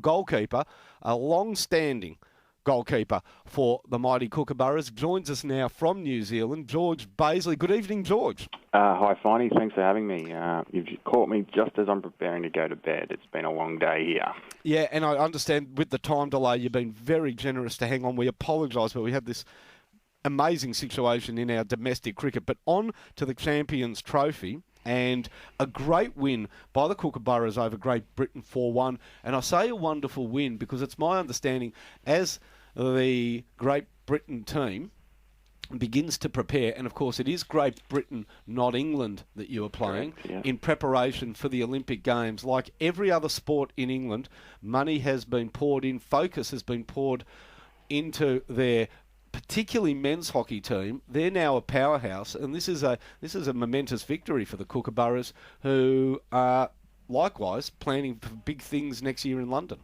goalkeeper, a long-standing goalkeeper for the mighty Kookaburras, joins us now from New Zealand, George Bazely. Good evening, George. Hi, Finey. Thanks for having me. You've caught me just as I'm preparing to go to bed. It's been a long day here. Yeah, and I understand with the time delay, you've been very generous to hang on. We apologise, but we had this amazing situation in our domestic cricket. But on to the Champions Trophy, and a great win by the Kookaburras over Great Britain 4-1. And I say a wonderful win because it's my understanding as the Great Britain team begins to prepare, and of course it is Great Britain, not England, that you are playing. Correct, yeah. In preparation for the Olympic Games. Like every other sport in England, money has been poured in, focus has been poured into their particularly men's hockey team. They're now a powerhouse, and this is a momentous victory for the Kookaburras, who are likewise planning for big things next year in London.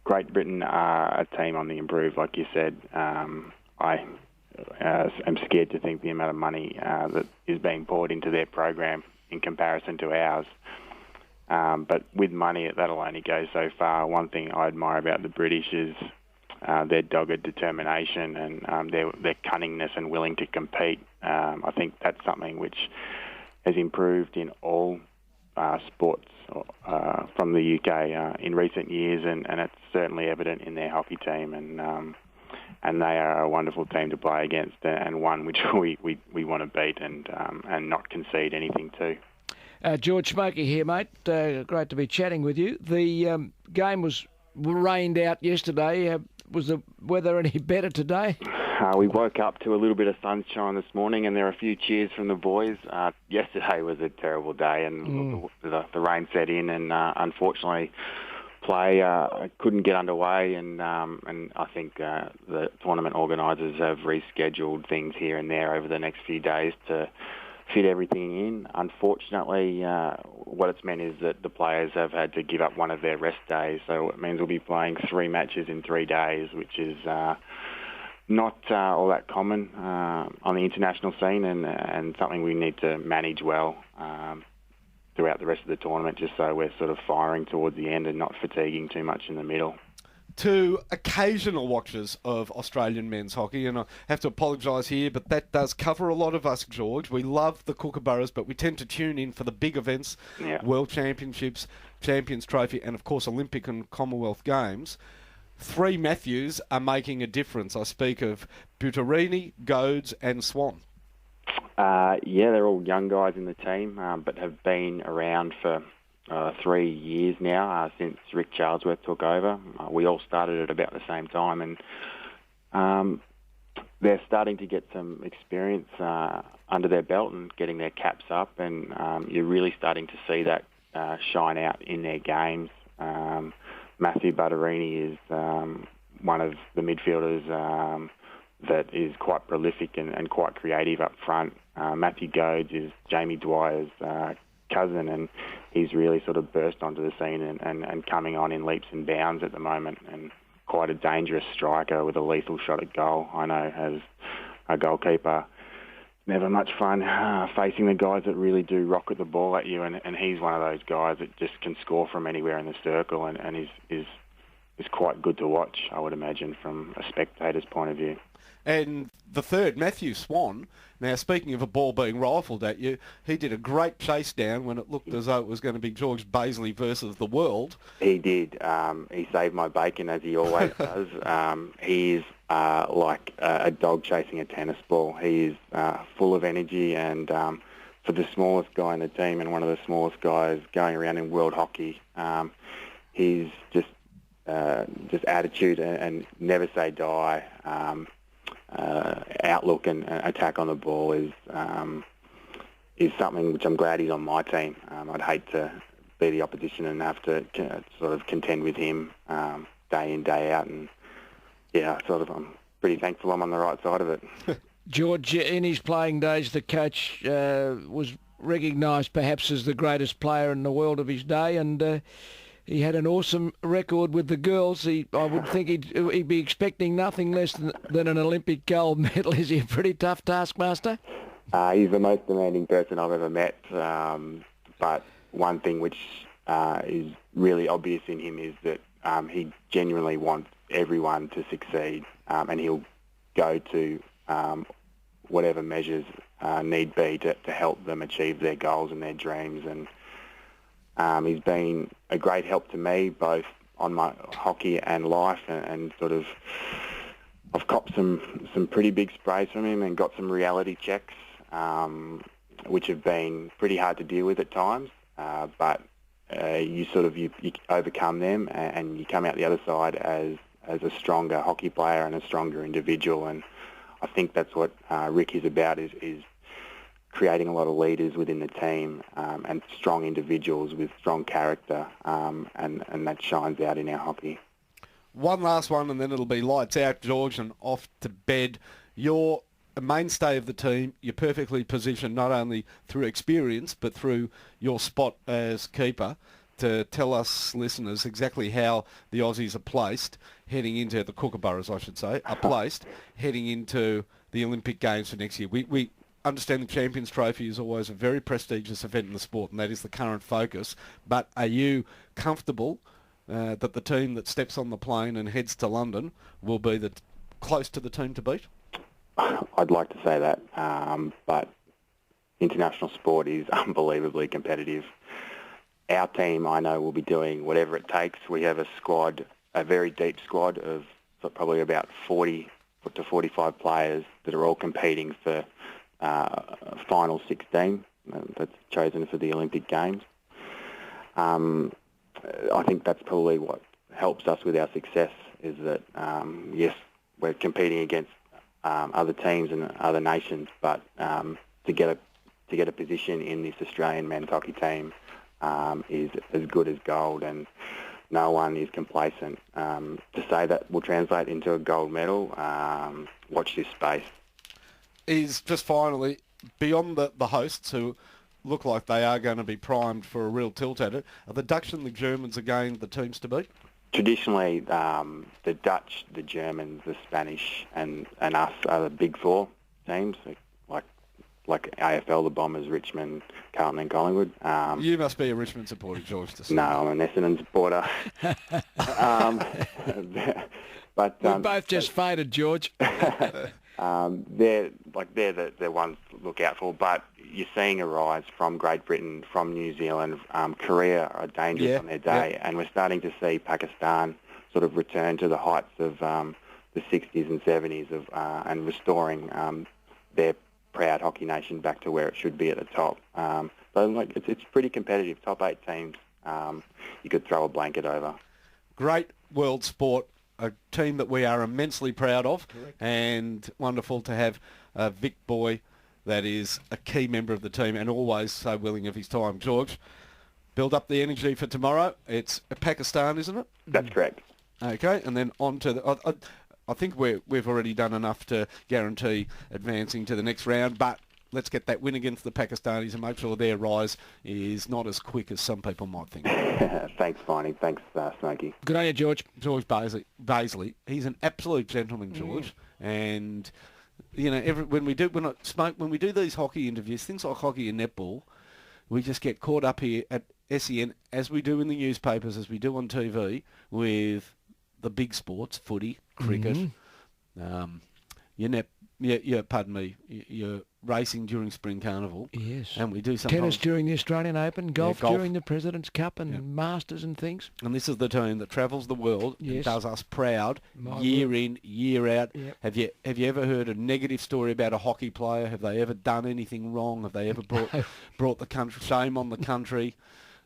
Great Britain are a team on the improve, like you said. I am scared to think the amount of money that is being poured into their program in comparison to ours. But with money, that'll only go so far. One thing I admire about the British is their dogged determination and their cunningness and willing to compete. I think that's something which has improved in all sports from the UK in recent years, and it's certainly evident in their hockey team. And they are a wonderful team to play against, and one which we want to beat and not concede anything to. George Smokey here, mate. Great to be chatting with you. The game was rained out yesterday. Was the weather any better today? We woke up to a little bit of sunshine this morning, and there are a few cheers from the boys. Yesterday was a terrible day, and the rain set in, and unfortunately, play couldn't get underway. And I think the tournament organisers have rescheduled things here and there over the next few days to fit everything in. Unfortunately, what it's meant is that the players have had to give up one of their rest days, so it means we'll be playing 3 matches in 3 days, which is not all that common on the international scene, and something we need to manage well throughout the rest of the tournament, just so we're sort of firing towards the end and not fatiguing too much in the middle. To occasional watchers of Australian men's hockey, and I have to apologise here, but that does cover a lot of us, George. We love the Kookaburras, but we tend to tune in for the big events, World Championships, Champions Trophy, and of course Olympic and Commonwealth Games. 3 Matthews are making a difference. I speak of Butterini, Goads and Swan. They're all young guys in the team, but have been around for 3 years now, since Rick Charlesworth took over. We all started at about the same time, and they're starting to get some experience under their belt and getting their caps up, and you're really starting to see that shine out in their games. Matthew Butterini is one of the midfielders that is quite prolific and quite creative up front. Matthew Goads is Jamie Dwyer's cousin, and he's really sort of burst onto the scene and coming on in leaps and bounds at the moment, and quite a dangerous striker with a lethal shot at goal. I know as a goalkeeper, never much fun facing the guys that really do rocket the ball at you, and he's one of those guys that just can score from anywhere in the circle, and is quite good to watch, I would imagine, from a spectator's point of view. And the third, Matthew Swan. Now, speaking of a ball being rifled at you, he did a great chase down when it looked as though it was going to be George Bazely versus the world. He did. He saved my bacon, as he always does. He's like a dog chasing a tennis ball. He is full of energy, and for the smallest guy in the team and one of the smallest guys going around in world hockey, he's just attitude and never say die. Outlook and attack on the ball is something which I'm glad he's on my team. I'd hate to be the opposition and have to sort of contend with him day in, day out, and I'm pretty thankful I'm on the right side of it. George, in his playing days, the coach was recognised perhaps as the greatest player in the world of his day, and he had an awesome record with the girls. I would think he'd be expecting nothing less than an Olympic gold medal. Is he a pretty tough taskmaster? He's the most demanding person I've ever met. But one thing which is really obvious in him is that he genuinely wants everyone to succeed, and he'll go to whatever measures need be to help them achieve their goals and their dreams. And he's been a great help to me, both on my hockey and life, and sort of I've copped some pretty big sprays from him and got some reality checks, which have been pretty hard to deal with at times, but you overcome them and you come out the other side as a stronger hockey player and a stronger individual. And I think that's what Rick is about, is creating a lot of leaders within the team, and strong individuals with strong character, and that shines out in our hockey. One last one, and then it'll be lights out, George, and off to bed. You're a mainstay of the team. You're perfectly positioned not only through experience but through your spot as keeper to tell us listeners exactly how the Aussies are placed heading into the Kookaburras, I should say, are placed heading into the Olympic Games for next year. We understand the Champions Trophy is always a very prestigious event in the sport, and that is the current focus. But are you comfortable that the team that steps on the plane and heads to London will be close to the team to beat? I'd like to say that, but international sport is unbelievably competitive. Our team, I know, will be doing whatever it takes. We have a very deep squad of probably about 40 to 45 players that are all competing for final 16 that's chosen for the Olympic Games. I think that's probably what helps us with our success, is that, yes, we're competing against other teams and other nations, but to get a position in this Australian men's hockey team is as good as gold, and no one is complacent. To say that will translate into a gold medal, watch this space. Is just finally, beyond the hosts who look like they are going to be primed for a real tilt at it, are the Dutch and the Germans again the teams to beat? Traditionally, the Dutch, the Germans, the Spanish, and us are the big four teams, like AFL, the Bombers, Richmond, Carlton and Collingwood. You must be a Richmond supporter, George. No, I'm an Essendon supporter. But we both just fainted, George. They're the ones to look out for, but you're seeing a rise from Great Britain, from New Zealand. Korea are dangerous on their day, and we're starting to see Pakistan sort of return to the heights of the 60s and 70s and restoring their proud hockey nation back to where it should be at the top. So it's pretty competitive. Top 8 teams, you could throw a blanket over. Great world sport. A team that we are immensely proud of. Correct. And wonderful to have a Vic boy that is a key member of the team and always so willing of his time. George, build up the energy for tomorrow. It's Pakistan, isn't it? That's correct. Okay, and then on to the... I think we've already done enough to guarantee advancing to the next round, but let's get that win against the Pakistanis and make sure their rise is not as quick as some people might think. Thanks, Finey. Thanks, Smokey. Good on you, George. George Bazely. He's an absolute gentleman, George. And you know, when we do these hockey interviews, things like hockey and netball, we just get caught up here at SEN, as we do in the newspapers, as we do on TV, with the big sports, footy, cricket, your racing during Spring Carnival. Yes. And we do sometimes tennis during the Australian Open, golf, golf during the President's Cup and Masters and things. And this is the team that travels the world and does us proud year in, year out. Yep. Have you ever heard a negative story about a hockey player? Have they ever done anything wrong? Have they ever brought the country shame on the country?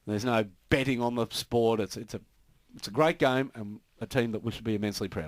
There's no betting on the sport. It's a great game and a team that we should be immensely proud of.